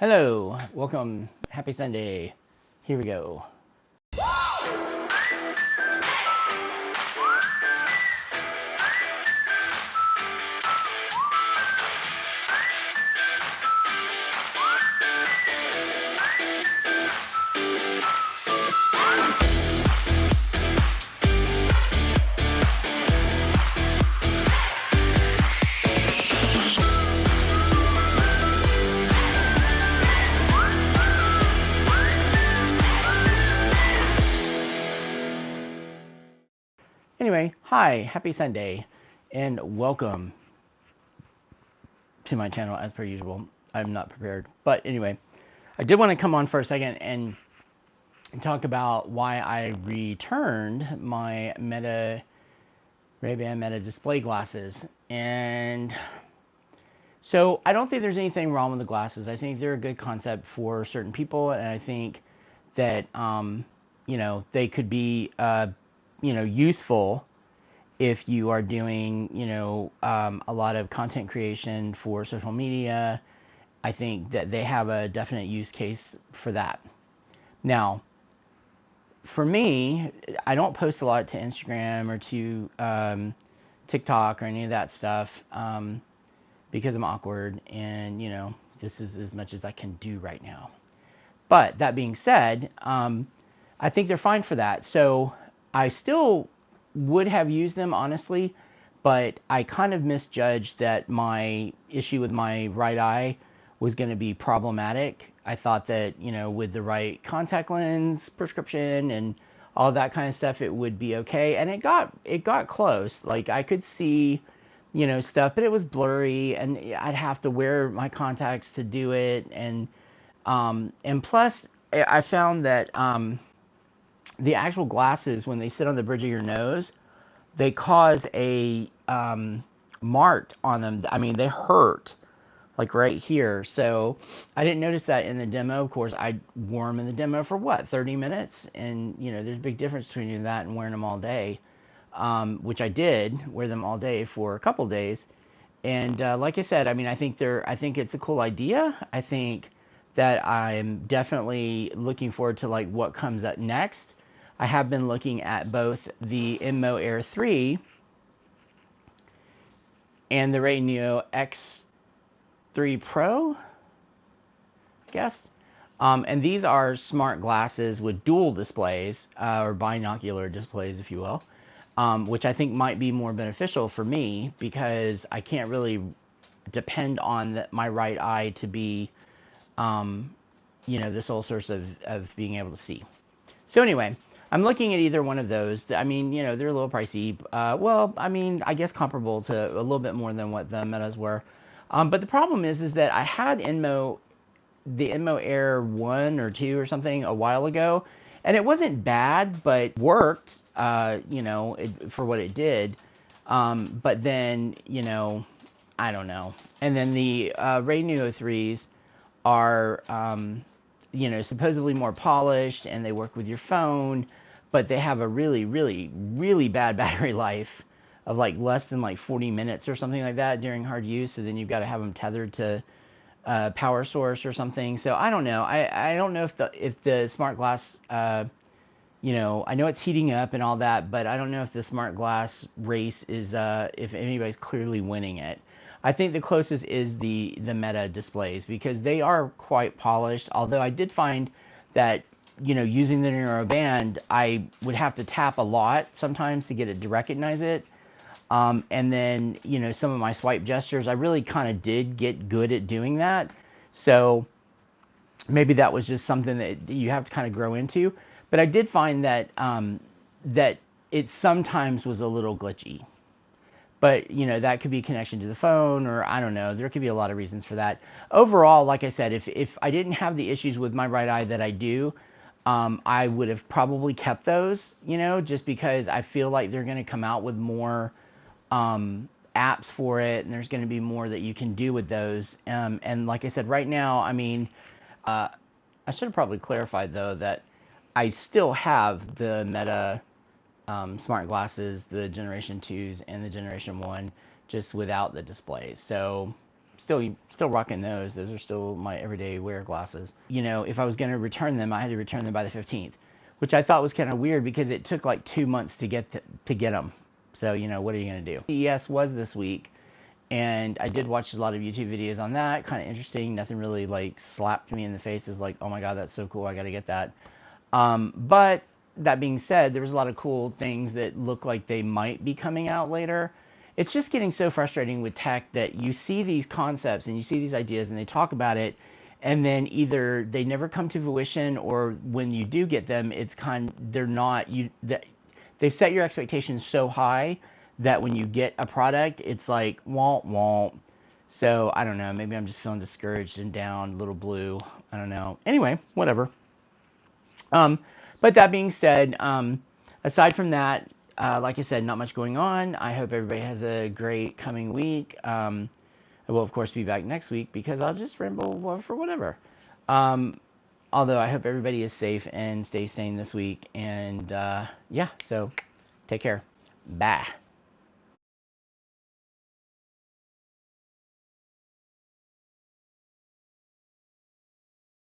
Hello, welcome, happy Sunday. Here we go. Anyway, hi, happy Sunday, and welcome to my channel as per usual. I'm not prepared, but anyway, I did want to come on for a second and talk about why I returned my RayBan Meta display glasses. And so I don't think there's anything wrong with the glasses. I think they're a good concept for certain people, and I think that they could be useful if you are doing, a lot of content creation for social media. I think that they have a definite use case for that. Now, for me, I don't post a lot to Instagram or to TikTok or any of that stuff because I'm awkward, and, this is as much as I can do right now. But that being said, I think they're fine for that. So I still would have used them, honestly, but I kind of misjudged that my issue with my right eye was going to be problematic. I thought that, with the right contact lens prescription and all that kind of stuff, it would be okay. And it got close. Like, I could see, stuff, but it was blurry, and I'd have to wear my contacts to do it. And plus, I found that the actual glasses, when they sit on the bridge of your nose, they cause a mart on them. I mean, they hurt, like right here. So I didn't notice that in the demo. Of course, I wore them in the demo for what, 30 minutes? And, there's a big difference between doing that and wearing them all day, which I did wear them all day for a couple days. And like I said, I mean, I think it's a cool idea. I think that I'm definitely looking forward to like what comes up next. I have been looking at both the Inmo Air 3 and the RayNeo X3 Pro, I guess. And these are smart glasses with dual displays, or binocular displays, if you will, which I think might be more beneficial for me because I can't really depend on my right eye to be, the sole source of being able to see. So anyway, I'm looking at either one of those. I mean, they're a little pricey. Well, I mean, I guess comparable to a little bit more than what the Metas were. But the problem is that I had the Inmo Air 1 or 2 or something a while ago, and it wasn't bad, but worked, for what it did. But then, I don't know. And then the RayNeo 3s are, supposedly more polished, and they work with your phone, but they have a really, really, really bad battery life of like less than like 40 minutes or something like that during hard use. So then you've got to have them tethered to a power source or something. So I don't know. I don't know if the smart glass, I know it's heating up and all that, but I don't know if the smart glass race is, if anybody's clearly winning it. I think the closest is the Meta displays because they are quite polished, although I did find that, using the RayBan, I would have to tap a lot sometimes to get it to recognize it. And then, some of my swipe gestures, I really kind of did get good at doing that. So maybe that was just something that you have to kind of grow into. But I did find that that it sometimes was a little glitchy. But, that could be a connection to the phone, or I don't know. There could be a lot of reasons for that. Overall, like I said, if I didn't have the issues with my right eye that I do, I would have probably kept those, just because I feel like they're going to come out with more apps for it, and there's going to be more that you can do with those. And like I said, right now, I mean, I should have probably clarified, though, that I still have the Meta smart glasses, the Generation 2s and the Generation 1, just without the displays. So still rocking those. Those are still my everyday wear glasses. You know, if I was going to return them, I had to return them by the 15th, which I thought was kind of weird because it took like 2 months to get them. So, you know, what are you going to do? CES was this week, and I did watch a lot of YouTube videos on that. Kind of interesting. Nothing really like slapped me in the face as like, oh my God, that's so cool. I got to get that. But that being said, there was a lot of cool things that look like they might be coming out later. It's just getting so frustrating with tech that you see these concepts and you see these ideas and they talk about it, and then either they never come to fruition, or when you do get them, they're not they've set your expectations so high that when you get a product, it's like won't. So I don't know. Maybe I'm just feeling discouraged and down, a little blue. I don't know. Anyway, whatever. But that being said, aside from that, like I said, not much going on. I hope everybody has a great coming week. I will, of course, be back next week because I'll just ramble for whatever. Although I hope everybody is safe and stays sane this week. And yeah, so take care. Bye.